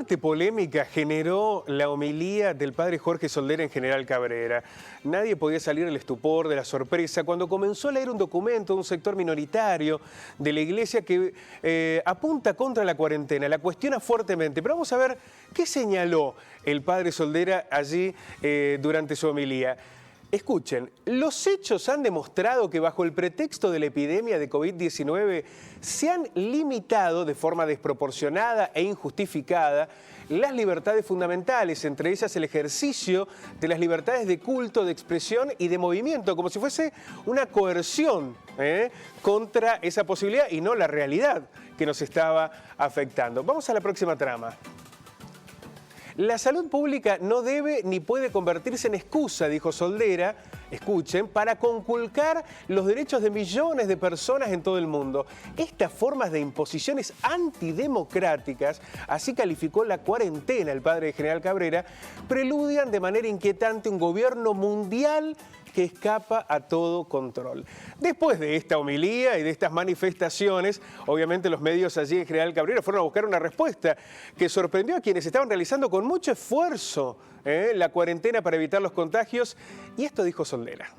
Fuerte polémica generó la homilía del padre Jorge Soldera en General Cabrera. Nadie podía salir del estupor, de la sorpresa, cuando comenzó a leer un documento de un sector minoritario de la iglesia que apunta contra la cuarentena, la cuestiona fuertemente. Pero vamos a ver qué señaló el padre Soldera allí durante su homilía. Escuchen, los hechos han demostrado que bajo el pretexto de la epidemia de COVID-19 se han limitado de forma desproporcionada e injustificada las libertades fundamentales, entre ellas el ejercicio de las libertades de culto, de expresión y de movimiento, como si fuese una coerción contra esa posibilidad y no la realidad que nos estaba afectando. Vamos a la próxima trama. La salud pública no debe ni puede convertirse en excusa, dijo Soldera, escuchen, para conculcar los derechos de millones de personas en todo el mundo. Estas formas de imposiciones antidemocráticas, así calificó la cuarentena el padre de General Cabrera, preludian de manera inquietante un gobierno mundial que escapa a todo control. Después de esta homilía y de estas manifestaciones, obviamente los medios allí en General Cabrera fueron a buscar una respuesta que sorprendió a quienes estaban realizando con mucho esfuerzo la cuarentena para evitar los contagios, y esto dijo Soldera.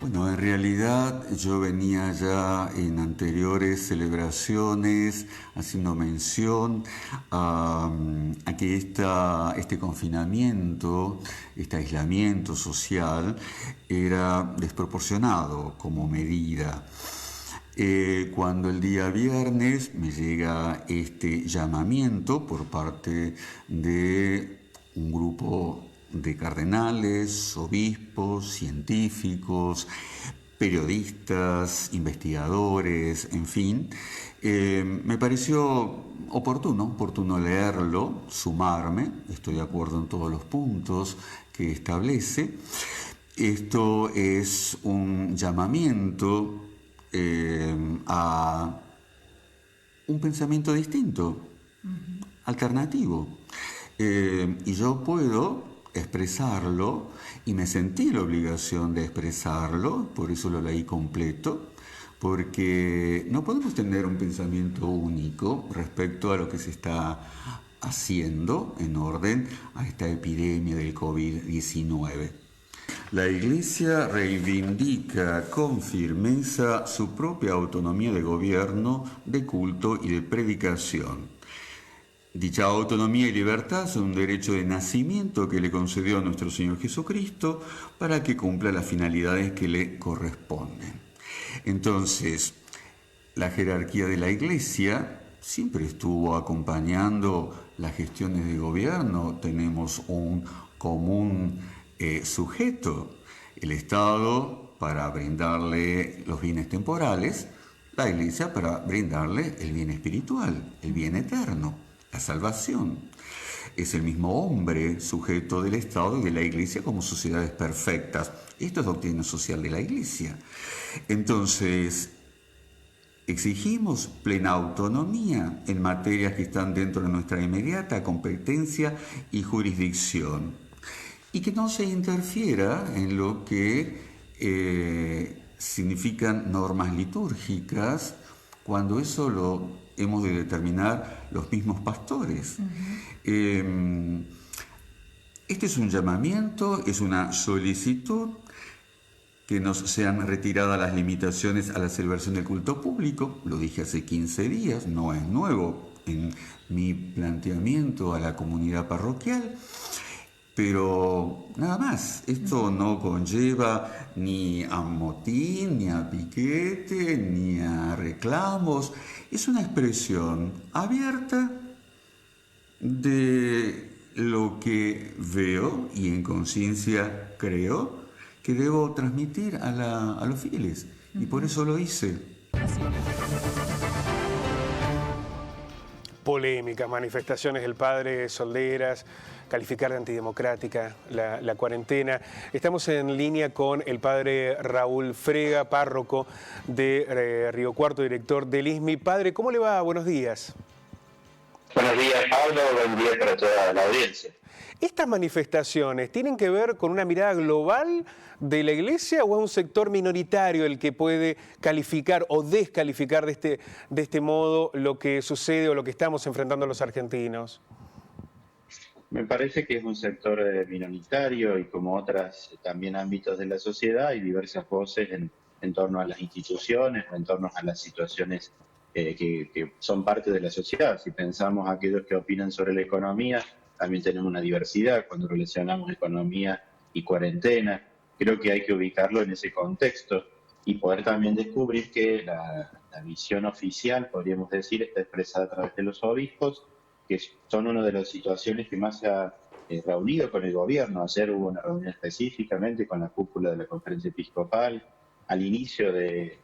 Bueno, en realidad yo venía ya en anteriores celebraciones haciendo mención a que este confinamiento, este aislamiento social era desproporcionado como medida. Cuando el día viernes me llega este llamamiento por parte de un grupo de cardenales, obispos, científicos, periodistas, investigadores, en fin, me pareció oportuno leerlo, sumarme, estoy de acuerdo en todos los puntos que establece. Esto es un llamamiento a un pensamiento distinto, alternativo, y yo puedo expresarlo, y me sentí la obligación de expresarlo, por eso lo leí completo, porque no podemos tener un pensamiento único respecto a lo que se está haciendo en orden a esta epidemia del COVID-19. La Iglesia reivindica con firmeza su propia autonomía de gobierno, de culto y de predicación. Dicha autonomía y libertad son un derecho de nacimiento que le concedió a nuestro Señor Jesucristo para que cumpla las finalidades que le corresponden. Entonces, la jerarquía de la Iglesia siempre estuvo acompañando las gestiones de gobierno. Tenemos un común sujeto, el Estado para brindarle los bienes temporales, la Iglesia para brindarle el bien espiritual, el bien eterno. La salvación. Es el mismo hombre, sujeto del Estado y de la Iglesia como sociedades perfectas. Esto es doctrina social de la Iglesia. Entonces, exigimos plena autonomía en materias que están dentro de nuestra inmediata competencia y jurisdicción. Y que no se interfiera en lo que significan normas litúrgicas, cuando eso lo hemos de determinar los mismos pastores. Este es un llamamiento, es una solicitud que nos sean retiradas las limitaciones a la celebración del culto público. Lo dije hace 15 días, no es nuevo en mi planteamiento a la comunidad parroquial. Pero nada más, esto no conlleva ni a motín, ni a piquete, ni a reclamos. Es una expresión abierta de lo que veo y en conciencia creo que debo transmitir a los fieles. Y por eso lo hice. Polémicas manifestaciones del padre Solderas, calificar de antidemocrática la cuarentena. Estamos en línea con el padre Raúl Frega, párroco de Río Cuarto, director del ISMI. Padre, ¿cómo le va? Buenos días. Buenos días, Pablo. Buen día para toda la audiencia. ¿Estas manifestaciones tienen que ver con una mirada global de la Iglesia o es un sector minoritario el que puede calificar o descalificar de este modo lo que sucede o lo que estamos enfrentando los argentinos? Me parece que es un sector minoritario y como otros también ámbitos de la sociedad hay diversas voces en torno a las instituciones o en torno a las situaciones que son parte de la sociedad. Si pensamos aquellos que opinan sobre la economía, también tenemos una diversidad cuando relacionamos economía y cuarentena. Creo que hay que ubicarlo en ese contexto y poder también descubrir que la visión oficial, podríamos decir, está expresada a través de los obispos, que son una de las situaciones que más se ha reunido con el gobierno. Ayer hubo una reunión específicamente con la cúpula de la conferencia episcopal, al inicio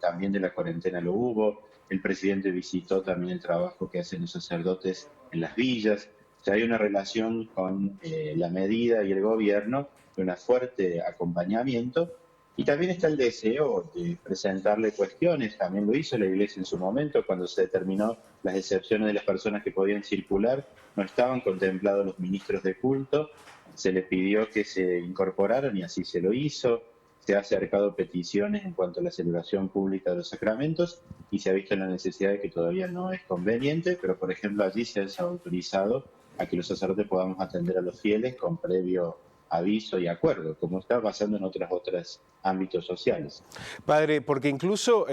también de la cuarentena lo hubo, el presidente visitó también el trabajo que hacen los sacerdotes en las villas. O sea, hay una relación con la medida y el gobierno de un fuerte acompañamiento y también está el deseo de presentarle cuestiones. También lo hizo la Iglesia en su momento cuando se determinó las excepciones de las personas que podían circular. No estaban contemplados los ministros de culto, se les pidió que se incorporaran y así se lo hizo. Se ha acercado peticiones en cuanto a la celebración pública de los sacramentos y se ha visto la necesidad de que todavía no es conveniente, pero por ejemplo allí se ha autorizado a que los sacerdotes podamos atender a los fieles con previo aviso y acuerdo, como está pasando en otros ámbitos sociales. Padre, porque incluso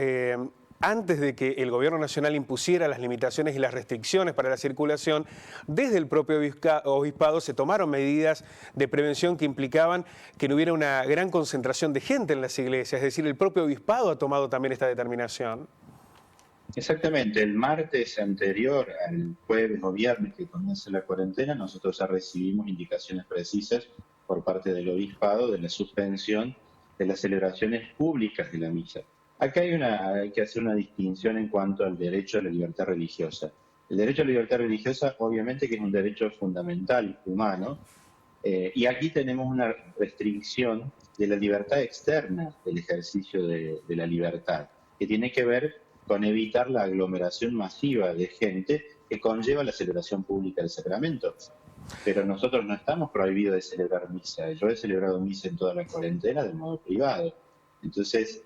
antes de que el Gobierno Nacional impusiera las limitaciones y las restricciones para la circulación, desde el propio obispado se tomaron medidas de prevención que implicaban que no hubiera una gran concentración de gente en las iglesias, es decir, el propio obispado ha tomado también esta determinación. Exactamente, el martes anterior al jueves o viernes que comienza la cuarentena, nosotros ya recibimos indicaciones precisas por parte del obispado de la suspensión de las celebraciones públicas de la misa. Acá hay que hacer una distinción en cuanto al derecho a la libertad religiosa. El derecho a la libertad religiosa obviamente que es un derecho fundamental humano y aquí tenemos una restricción de la libertad externa del ejercicio de la libertad, que tiene que ver con evitar la aglomeración masiva de gente que conlleva la celebración pública del sacramento. Pero nosotros no estamos prohibidos de celebrar misa. Yo he celebrado misa en toda la cuarentena de modo privado. Entonces,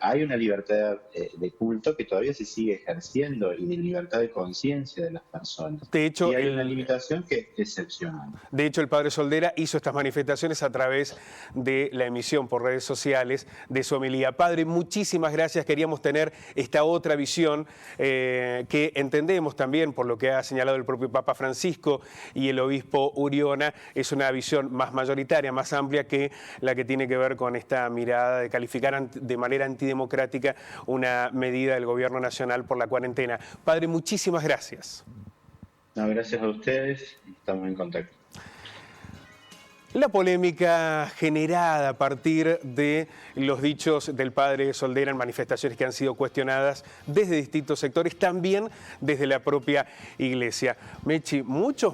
hay una libertad de culto que todavía se sigue ejerciendo y de libertad de conciencia de las personas. De hecho, y hay una limitación que es excepcional. De hecho, el padre Soldera hizo estas manifestaciones a través de la emisión por redes sociales de su homilía. Padre, muchísimas gracias. Queríamos tener esta otra visión que entendemos también, por lo que ha señalado el propio Papa Francisco y el obispo Uriona, es una visión más mayoritaria, más amplia que la que tiene que ver con esta mirada de calificar de manera antidemocrática una medida del Gobierno Nacional por la cuarentena. Padre, muchísimas gracias. No, gracias a ustedes, estamos en contacto. La polémica generada a partir de los dichos del padre Soldera en manifestaciones que han sido cuestionadas desde distintos sectores, también desde la propia Iglesia. Mechi, muchos